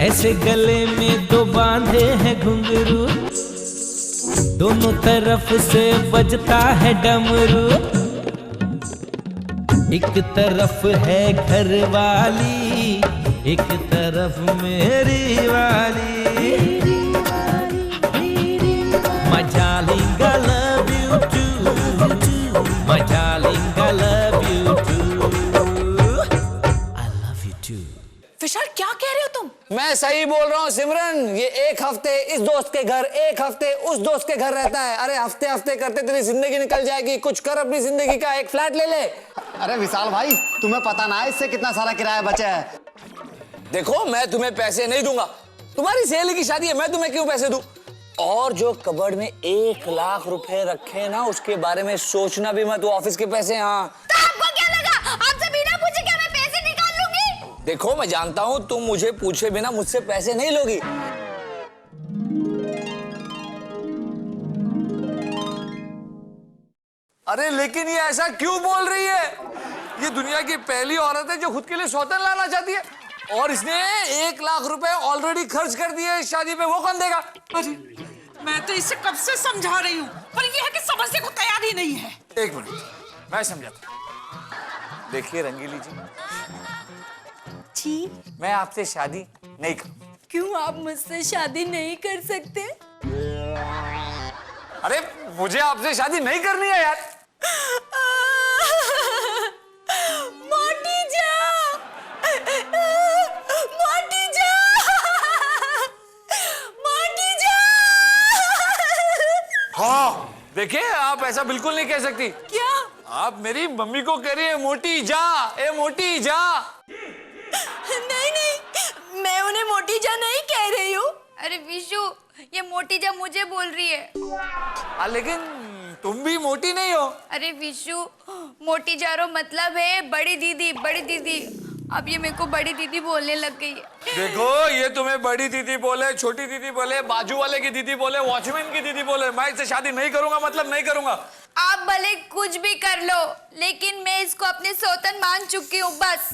ऐसे गले में दो बांधे हैं घुंघरू, दोनों तरफ से बजता है डमरू। एक तरफ है घर वाली, एक तरफ मेरी वाली। My darling, I love you too. My darling, I love you too. I love you too. विशाल क्या कह रहे हो तुम? मैं सही बोल रहा हूँ सिमरन। ये एक हफ्ते इस दोस्त के घर, एक हफ्ते उस दोस्त के घर रहता है। अरे हफ्ते हफ्ते करते तेरी जिंदगी निकल जाएगी। कुछ कर अपनी जिंदगी का, एक फ्लैट ले ले। अरे विशाल भाई, तुम्हें पता ना है इससे कितना सारा किराया बचा है। देखो मैं तुम्हें पैसे नहीं दूंगा, तुम्हारी सहेली की शादी है, मैं तुम्हें क्यों पैसे दूं? और जो कबर्ड में 1 लाख रुपए रखे ना, उसके बारे में सोचना भी मत। वो ऑफिस के पैसे। हाँ तो आपको क्या लगा आपसे बिना पूछे क्या मैं पैसे निकाल लूंगी? देखो मैं जानता हूं तुम मुझे पूछे बिना मुझसे पैसे नहीं लोगी। अरे लेकिन ये ऐसा क्यों बोल रही है? ये दुनिया की पहली औरत है जो खुद के लिए सौतन लाना चाहती है, और इसने 1 लाख रुपए ऑलरेडी खर्च कर दिए इस शादी पे। वो कौन देगा? अरे मैं तो इसे कब से समझा रही हूँ, पर ये है कि समझने को तैयार ही नहीं है। एक मिनट मैं समझाता हूं। देखिए रंगीली जी, मैं आपसे शादी नहीं करूं। क्यों आप मुझसे शादी नहीं कर सकते? अरे मुझे आपसे शादी नहीं करनी है यार। मोटी जा, मोटी जा, मोटी जा। हाँ देखिए, आप ऐसा बिल्कुल नहीं कह सकती। क्या? आप मेरी मम्मी को कह रही है मोटी जा, ए मोटी जा। नहीं नहीं, मैं उन्हें मोटी जा नहीं कह रही हूँ। अरे विशु, ये मोटी जा मुझे बोल रही है। लेकिन तुम भी मोटी नहीं हो। अरे विशु, मोटी जा रो मतलब है बड़ी दीदी, बड़ी दीदी। अब ये मेरे को बड़ी दीदी बोलने लग गई है। देखो ये तुम्हें बड़ी दीदी बोले, छोटी दीदी बोले, बाजू वाले की दीदी बोले, वॉचमैन की दीदी बोले, मैं इससे शादी नहीं करूंगा मतलब नहीं करूंगा। आप भले कुछ भी कर लो, लेकिन मैं इसको अपने सौतन मान चुकी हूँ बस।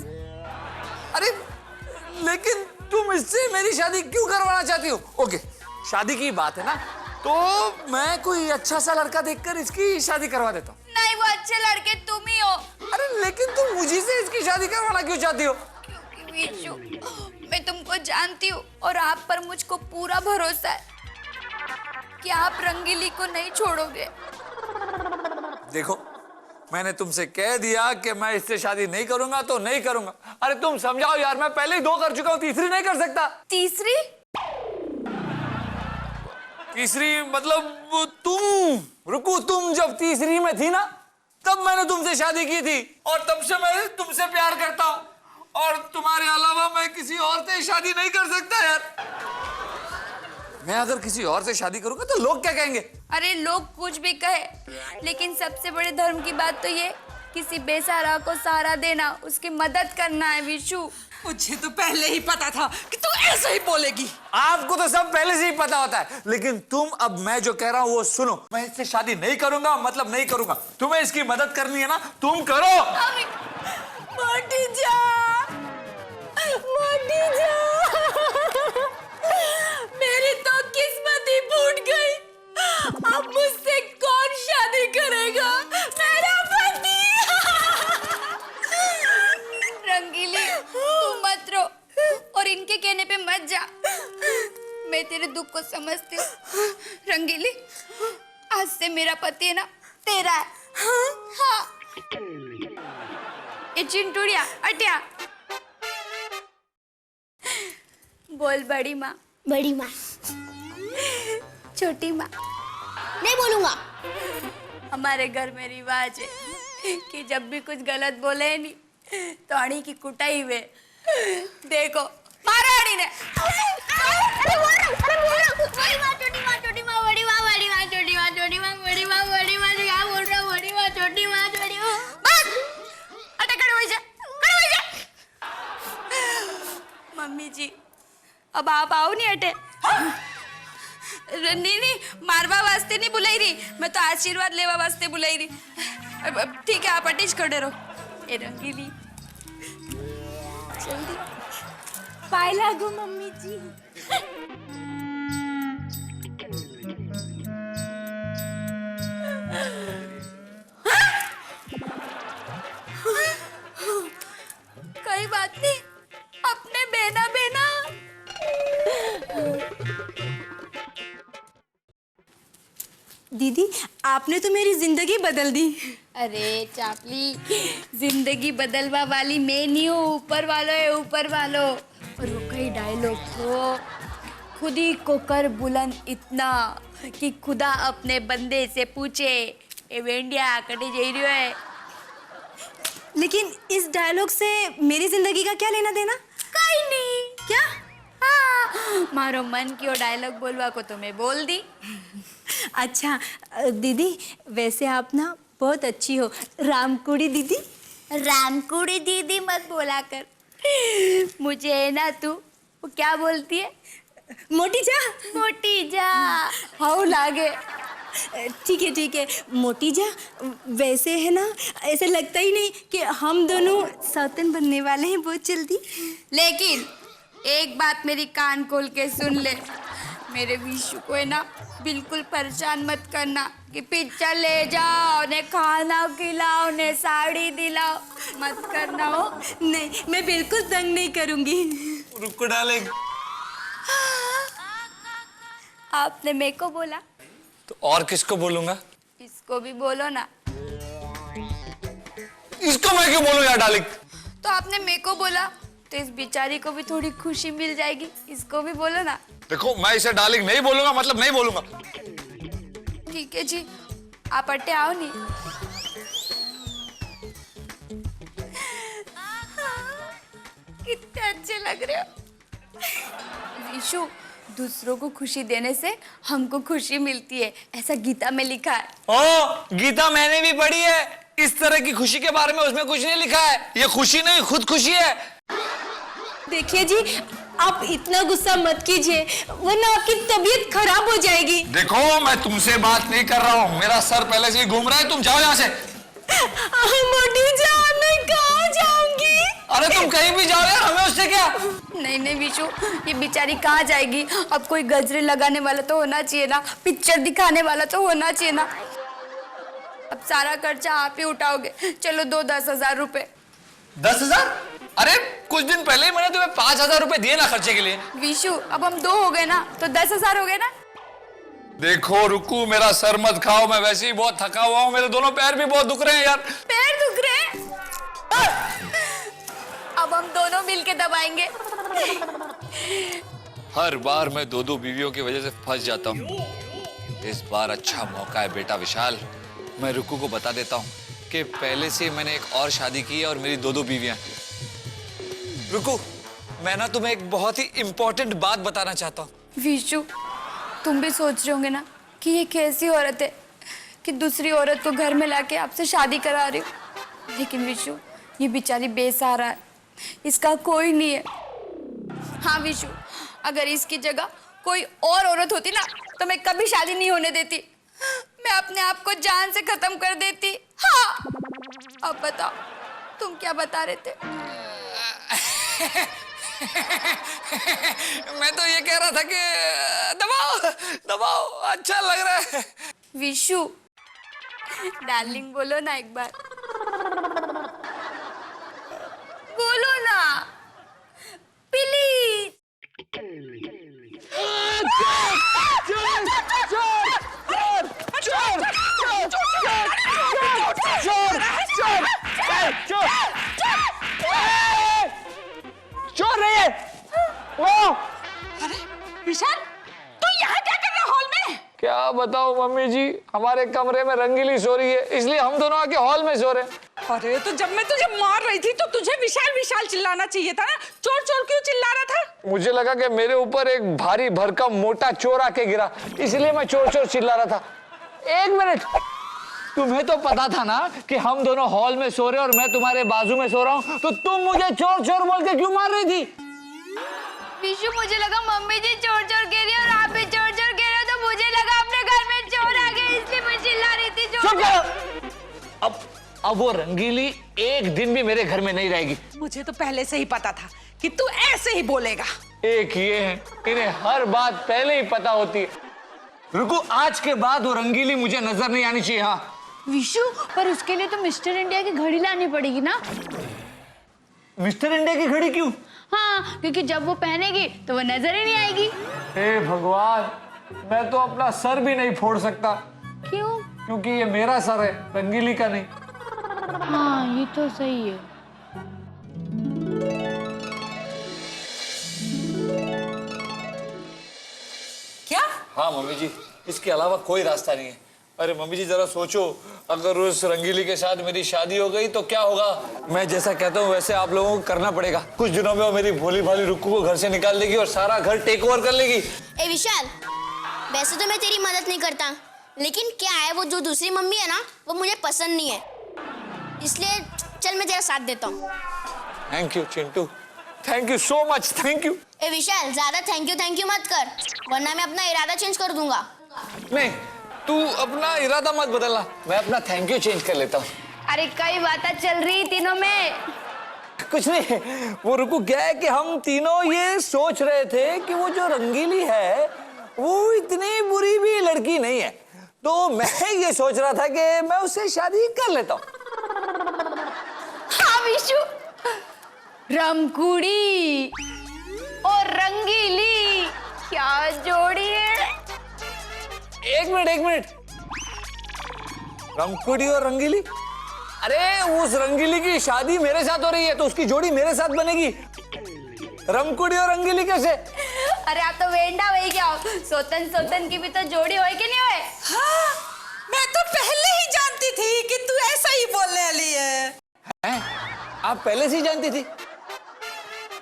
अरे लेकिन तुम इससे मेरी शादी क्यों करवाना चाहती हो? ओके, शादी की बात है ना, तो मैं कोई अच्छा सा लड़का देखकर इसकी शादी करवा देता हूँ। नहीं, वो अच्छे लड़के तुम ही हो। अरे लेकिन तुम मुझे से इसकी शादी करवाना क्यों चाहती हो? क्योंकि विशु, मैं तुमको जानती हूँ और आप पर मुझको पूरा भरोसा है कि आप रंगीली को नहीं छोड़ोगे। देखो मैंने तुमसे कह दिया कि मैं इससे शादी नहीं करूंगा तो नहीं करूंगा। अरे तुम समझाओ यार, मैं पहले ही 2 कर चुका हूँ, तीसरी नहीं कर सकता। तीसरी? तीसरी मतलब तुम। रुको, तुम जब तीसरी में थी ना, तब मैंने तुमसे शादी की थी, और तब से मैं तुमसे प्यार करता हूँ, और तुम्हारे अलावा मैं किसी और से शादी नहीं कर सकता यार। मैं अगर किसी और से शादी करूंगा तो लोग क्या कहेंगे? अरे लोग कुछ भी कहे, लेकिन सबसे बड़े धर्म की बात तो ये, किसी बेसहारा को सहारा देना, उसकी मदद करना है विशु। मुझे तो पहले ही पता था कि तू ऐसे ही बोलेगी। आपको तो सब पहले से ही पता होता है, लेकिन तुम अब मैं जो कह रहा हूँ वो सुनो। मैं इससे शादी नहीं करूंगा मतलब नहीं करूंगा। तुम्हें इसकी मदद करनी है ना, तुम करो। मोटी जा, मोटी जा। मेरी तो किस्मत ही फूट गई। अब मुझसे कौन शादी करेगा? मेरा पति। रंगीली, तू मत रो और इनके कहने पे मत जा। मैं तेरे दुख को समझती हूँ। रंगीली, आज से मेरा पति है ना तेरा है। हाँ। ये चिंटूड़िया अटिया बोल। बड़ी माँ। बड़ी माँ। छोटी माँ। नहीं बोलूंगा। हमारे घर में रिवाज है कि जब भी कुछ गलत बोले नहीं तो अड़ी की कुटाई हुए। देखो मारा अड़ी ने। अरे बड़ी माँ, छोटी माँ, छोटी माँ, बड़ी माँ, बड़ी माँ, छोटी माँ, छोटी माँ, बड़ी माँ, बड़ी माँ, क्या बोल रहा हूँ? बड़ी माँ, छोटी माँ, छोटी माँ। बस अटे खड़े हो जा, खड़े हो जा। मम्मी जी अब आप आओ नहीं अटे। नहीं नहीं, मारवा वास्ते नहीं बुलाई रही, मैं तो आशीर्वाद लेवा वास्ते बुलाई रही। ठीक है आप अटेच खड़े रहो। ए रंगीली जल्दी। पाय लागो मम्मी जी। कोई बात नहीं, अपने बेना बेना। दीदी आपने तो मेरी जिंदगी बदल दी। अरे चापली, जिंदगी बदलवा वाली मैं नहीं हूँ, ऊपर वालों है, ऊपर वालों। और वो कई डायलॉग तो खुद ही को कर बुलंद इतना कि खुदा अपने बंदे से पूछे ए वेंडिया कटे जा रही है। लेकिन इस डायलॉग से मेरी जिंदगी का क्या लेना देना? कहीं नहीं। क्या? हाँ, मारो मन की वो डायलॉग बोलवा को तो मैं बोल दी। अच्छा दीदी, वैसे आप ना बहुत अच्छी हो, रामकुड़ी दीदी। रामकुड़ी दीदी मत बोला कर, मुझे है ना तू वो क्या बोलती है, मोटी जा। मोटी जा। हाउ लागे। ठीक है मोटी जा। वैसे है ना, ऐसे लगता ही नहीं कि हम दोनों सौतन बनने वाले हैं बहुत जल्दी। लेकिन एक बात मेरी कान खोल के सुन ले, मेरे विशु को है ना बिल्कुल परेशान मत करना कि पिक्चर ले जाओ, उन्हें खाना खिलाओ, उन्हें साड़ी दिलाओ, मत करना हो। नहीं, मैं बिल्कुल तंग नहीं करूंगी। रुको डार्लिंग। आपने मेरे को बोला तो और किसको बोलूंगा? इसको भी बोलो ना। इसको मैं क्यों बोलूं यार डार्लिंग? तो आपने मेरे को बोला तो इस बेचारी को भी थोड़ी खुशी मिल जाएगी, इसको भी बोलो ना। देखो मैं इसे डार्लिंग नहीं बोलूंगा, मतलब नहीं बोलूंगा। ठीक है जी, आप अट्टे आओ नहीं। कितने अच्छे लग रहे हो विशु। दूसरों को खुशी देने से हमको खुशी मिलती है, ऐसा गीता में लिखा है। ओ, गीता मैंने भी पढ़ी है। इस तरह की खुशी के बारे में उसमें कुछ नहीं लिखा है। ये खुशी नहीं, खुद खुशी है। देखिए जी, आप इतना गुस्सा मत कीजिए, वरना आपकी तबीयत खराब हो जाएगी। देखो मैं तुमसे बात नहीं कर रहा हूँ, मेरा सर पहले से ही घूम रहा है। तुम जाओ यहाँ से। मोटी जान, मैं कहाँ जाऊंगी? अरे तुम कहीं भी जाओ यार, हमें उससे क्या? नहीं नहीं विशु, ये बेचारी कहाँ जाएगी? अब कोई गजरे लगाने वाला तो होना चाहिए ना, पिक्चर दिखाने वाला तो होना चाहिए ना। अब सारा खर्चा आप ही उठाओगे। चलो दो 10,000 रुपए। 10,000? अरे कुछ दिन पहले ही मैंने तुम्हें 5,000 रुपए दिए ना खर्चे के लिए। विशु अब हम 2 हो गए ना, तो 10,000 हो गए ना। देखो रुकू, मेरा सर मत खाओ, मैं वैसे ही बहुत थका हुआ हूँ। मेरे दोनों पैर भी बहुत दुख रहे हैं यार। पैर दुख रहे हैं? अब हम दोनों मिलके दबाएंगे। हर बार मैं 2-2 बीवियों की वजह से फंस जाता हूँ। इस बार अच्छा मौका है बेटा विशाल। मैं रुकू को बता देता हूँ कि पहले से मैंने एक और शादी की है और मेरी 2-2 बीवियां। रुकू, मैं ना तुम्हें एक बहुत ही इंपॉर्टेंट बात बताना चाहता हूँ। विशु, तुम भी सोच रहे होंगे ना कि ये कैसी औरत है कि दूसरी औरत को घर में लाके आपसे शादी करा रही हो। लेकिन विशु, ये बेचारी बेसहारा है, इसका कोई नहीं है। हाँ विशु, अगर इसकी जगह कोई और औरत होती ना तो मैं कभी शादी नहीं होने देती। मैं अपने आप को जान से खत्म कर देती। हाँ, अब बताओ तुम क्या बता रहे थे? मैं तो ये कह रहा था कि दबाओ दबाओ, अच्छा लग रहा है। विशु, डार्लिंग बोलो ना एक बार, बोलो ना प्लीज। चोर रही है वो। अरे विशाल, तू यहाँ क्या कर रहा है हॉल में? क्या बताओ मम्मी जी, हमारे कमरे में रंगीली सो रही है, इसलिए हम दोनों आके हॉल में सो रहे हैं। अरे तो जब मैं तुझे मार रही थी तो तुझे विशाल विशाल चिल्लाना चाहिए था ना, चोर चोर क्यों चिल्ला रहा था? मुझे लगा कि मेरे ऊपर एक भारी भरकम मोटा चोर आके गिरा, इसलिए मैं चोर चोर चिल्ला रहा था। एक मिनट, तुम्हें तो पता था ना कि हम दोनों हॉल में सो रहे और मैं तुम्हारे बाजू में सो रहा हूँ, तो तुम मुझे चोर चोर बोल के क्यों मार रही थी? विशु, मुझे लगा मम्मी जी चोर चोर कह रही है और आप भी चोर चोर कह रहे हो, तो मुझे लगा अपने घर में चोर आ गए, इसलिए मैं चिल्ला रही थी चोर चोर। अब वो रंगीली एक दिन भी मेरे घर में नहीं रहेगी। मुझे तो पहले से ही पता था कि तू ऐसे ही बोलेगा। एक ये है, इन्हें हर बात पहले ही पता होती है। रुको, आज के बाद वो रंगीली मुझे नजर नहीं आनी चाहिए। हाँ विशु, पर उसके लिए तो मिस्टर इंडिया की घड़ी लानी पड़ेगी ना। मिस्टर इंडिया की घड़ी क्यों? हाँ, क्योंकि जब वो पहनेगी तो वो नजर ही नहीं आएगी। हे भगवान, मैं तो अपना सर भी नहीं फोड़ सकता। क्यों? क्योंकि ये मेरा सर है, रंगीली का नहीं। हाँ, ये तो सही है। क्या? हाँ मम्मी जी, इसके अलावा कोई रास्ता नहीं है। अरे मम्मी जी जरा सोचो, अगर उस रंगीली के साथ मेरी शादी हो गई तो क्या होगा? मैं जैसा कहता हूँ वैसे आप लोगों को करना पड़ेगा। कुछ दिनों में वो मेरी भोली भाली रुक्कू को घर से निकाल देगी और सारा घर टेक ओवर कर लेगी। ए विशाल, वैसे तो मैं तेरी मदद नहीं करता, लेकिन क्या है वो जो दूसरी मम्मी है ना, वो मुझे पसंद नहीं है, इसलिए चल मैं तेरा साथ देता हूँ। Thank you Chintu, thank you so much, thank you. ए विशाल, ज्यादा थैंक यू मत कर, वरना मैं अपना इरादा चेंज कर दूंगा। नहीं, तू अपना इरादा मत बदलना, मैं अपना थैंक यू चेंज कर लेता हूँ। अरे कई बातें चल रही तीनों में। कुछ नहीं, वो रुकू क्या है कि हम तीनों ये सोच रहे थे कि वो जो रंगीली है वो इतनी बुरी भी लड़की नहीं है, तो मैं ये सोच रहा था कि मैं उससे शादी कर लेता हूँ। हाँ विशु, रमकुड़ी और रंगीली क्या जोड़ी है। एक मिनट, रमकुड़ी और रंगीली? अरे उस रंगीली की शादी मेरे साथ हो रही है तो उसकी जोड़ी मेरे साथ बनेगी। रमकुड़ी और रंगीली कैसे? अरे आप तो वेंडा वही क्या हो, सोतन की भी तो जोड़ी होए कि नहीं होए? हाँ, मैं तो पहले ही जानती थी कि तू ऐसा ही बोलने वाली है। हैं? आप पहले से ही जानती थी?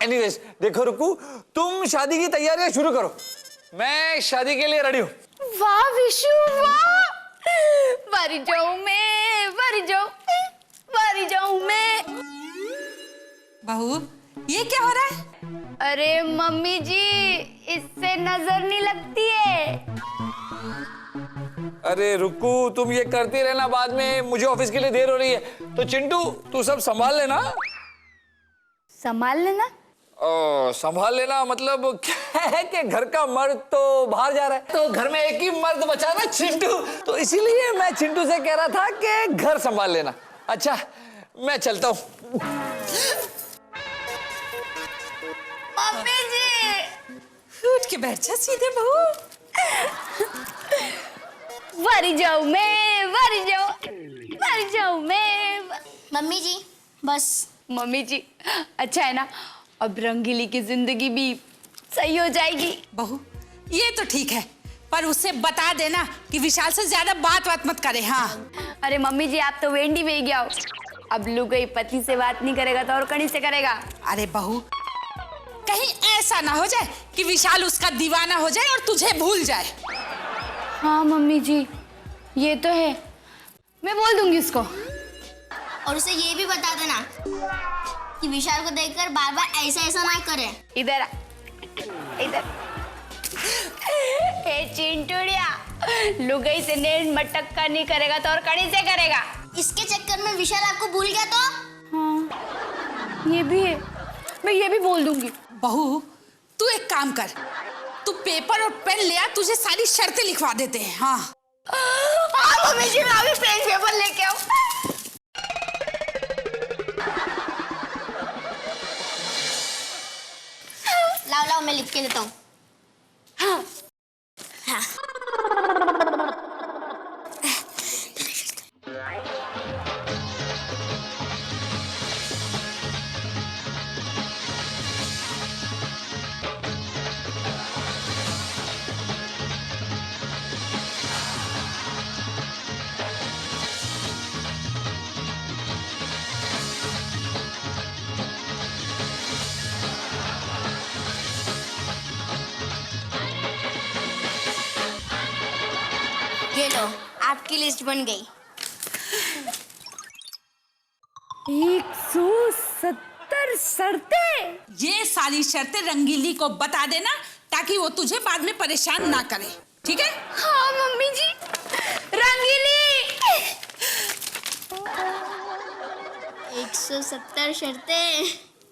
एनीवेज, देखो रुकू, तुम शादी की तैयारियां शुरू करो, मैं शादी के लिए रेडी हूँ। वाह विशु वाह, मर जाऊं मैं। बहू, ये क्या हो रहा है? अरे मम्मी जी, इससे नजर नहीं लगती है। अरे रुकू, तुम ये करती रहना, बाद में मुझे ऑफिस के लिए देर हो रही है। तो चिंटू तू सब संभाल लेना। संभाल लेना? संभाल लेना मतलब क्या है कि घर का मर्द तो बाहर जा रहा है, तो घर में एक ही मर्द बचा ना, चिंटू, तो इसीलिए मैं चिंटू से कह रहा था कि घर संभाल लेना। अच्छा, मैं चलता हूँ। मम्मी जी, उठ के बैठ जा सीधे बहू। मर जाऊं मैं। मम्मी जी बस। मम्मी जी, अच्छा है ना, अब रंगीली की जिंदगी भी सही हो जाएगी। बहू, ये तो ठीक है, पर उसे बता देना कि विशाल से ज्यादा बात मत करे। हाँ। अरे मम्मी जी, आप तो वेंडी वे गया हो, अब लुगाई पति से बात नहीं करेगा तो और कहीं से करेगा? अरे बहू, कहीं ऐसा ना हो जाए कि विशाल उसका दीवाना हो जाए और तुझे भूल जाए। हाँ मम्मी जी, ये तो है, मैं बोल दूंगी उसको। और उसे ये भी बता देना कि विशाल को देखकर बार बार ऐसा ना करे। इधर आ, इधर। हे चिंटुड़िया, लुगाई से नेड़ मटक्का नहीं करेगा तो और कहीं से करेगा? इसके चक्कर में विशाल आपको भूल गया तो? हाँ, ये भी है, मैं ये भी बोल दूंगी। बहू, तू एक काम कर, तू पेपर और पेन ले आ, तुझे सारी शर्तें लिखवा देते हैं। हाँ हाँ मम्मी जी, मैं अभी पेन पेपर लेके आऊं। लाओ मैं लिख के देता हूँ। हाँ। हाँ। ये लो, आपकी लिस्ट बन गई। 170 शर्तें। ये सारी शर्तें रंगीली को बता देना ताकि वो तुझे बाद में परेशान ना करे, ठीक है? हाँ मम्मी जी। रंगीली 170 शर्तें।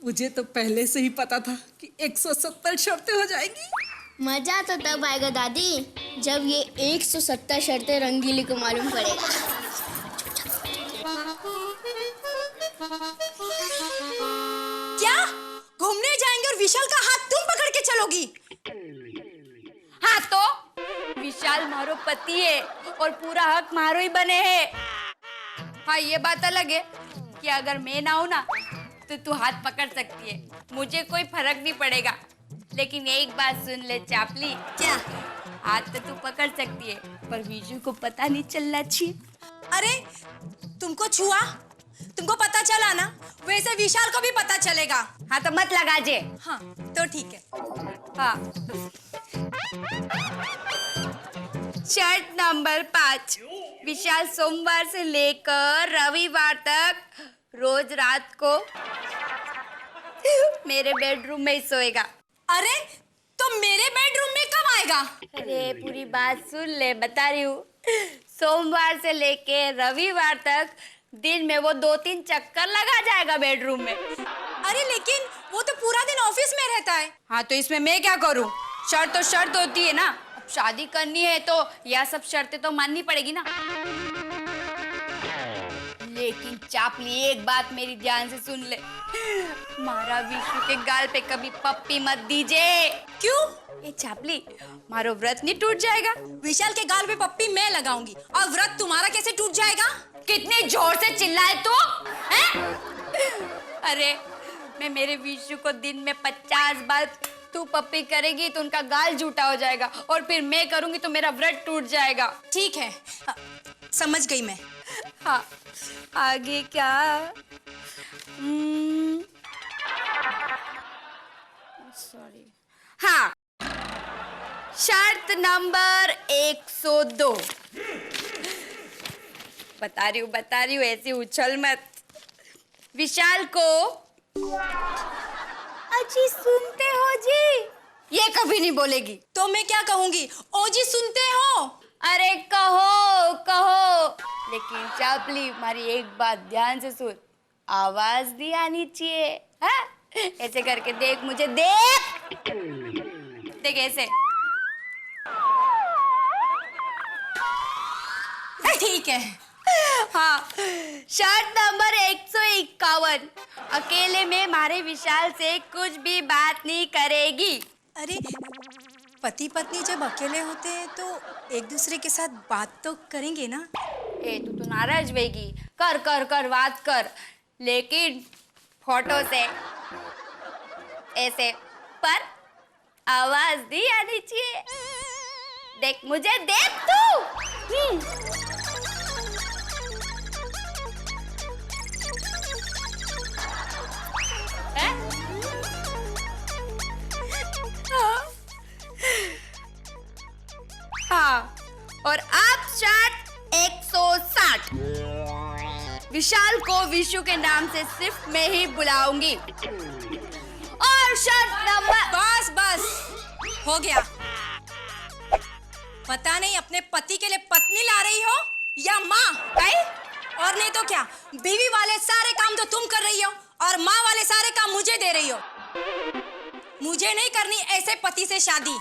मुझे तो पहले से ही पता था कि 170 शर्तें हो जाएंगी। मजा तो तब आएगा दादी जब ये 170 शर्तें रंगीली को मालूम पड़ेगा। क्या घूमने जाएंगे और विशाल का हाथ तुम पकड़ के चलोगी? हाँ तो विशाल मारो पति है और पूरा हक मारो ही बने है। हाँ ये बात अलग है कि अगर मैं ना हूं ना तो तू हाथ पकड़ सकती है, मुझे कोई फर्क नहीं पड़ेगा। लेकिन एक बात सुन ले चापली, क्या? हाथ तो तू पकड़ सकती है पर विजू को पता नहीं चलना चाहिए। अरे तुमको छुआ, तुमको पता चला ना, वैसे विशाल को भी पता चलेगा। हाँ तो मत लगा जे। हाँ तो ठीक है। हाँ शर्त नंबर 5, विशाल सोमवार से लेकर रविवार तक रोज रात को मेरे बेडरूम में ही सोएगा। अरे तो मेरे बेडरूम में कब आएगा? अरे पूरी बात सुन ले, बता रही हूँ। सोमवार से लेके रविवार तक दिन में वो 2-3 चक्कर लगा जाएगा बेडरूम में। अरे लेकिन वो तो पूरा दिन ऑफिस में रहता है। हाँ तो इसमें मैं क्या करूँ? शर्त तो शर्त होती है ना, अब शादी करनी है तो यह सब शर्तें तो माननी पड़ेगी ना। लेकिन चापली एक बात मेरी ध्यान से सुन ले, मारा विशु के गाल पे कभी पप्पी मत दीजिए। क्यों? ये चापली मारो व्रत नहीं टूट जाएगा। विशाल के गाल पे पप्पी मैं लगाऊंगी और व्रत तुम्हारा कैसे टूट जाएगा? कितने जोर से चिल्लाए तू, हैं? अरे मैं मेरे विशु को दिन में 50 बार तू पप्पी करेगी तो उनका गाल झूठा हो जाएगा और फिर मैं करूंगी तो मेरा व्रत टूट जाएगा। ठीक है, समझ गई मैं। हाँ आगे क्या? सॉरी। हाँ शर्त नंबर 102, बता रही हूँ ऐसी उछल मत। विशाल को अजी सुनते हो जी, ये कभी नहीं बोलेगी। तो मैं क्या कहूंगी? ओ जी सुनते हो? अरे कहो कहो, लेकिन चापली हमारी एक बात ध्यान से सुन, आवाज नहीं आनी चाहिए। हाँ ऐसे करके देख मुझे, देख देख ऐसे। ठीक है। हाँ शर्त नंबर 151, अकेले में मारे विशाल से कुछ भी बात नहीं करेगी। अरे पति पत्नी जब अकेले होते हैं तो एक दूसरे के साथ बात तो करेंगे ना। ए तू तो नाराज होगी, कर कर कर बात कर, लेकिन फोटो से ऐसे पर आवाज नहीं आनी चाहिए। देख मुझे, देख तू। हाँ और अब शर्त 160, विशाल को विशु के नाम से सिर्फ मैं ही बुलाऊंगी। और शर्त नंबर, बस बस हो गया। पता नहीं अपने पति के लिए पत्नी ला रही हो या माँ? और नहीं तो क्या, बीवी वाले सारे काम तो तुम कर रही हो और माँ वाले सारे काम मुझे दे रही हो। मुझे नहीं करनी ऐसे पति से शादी।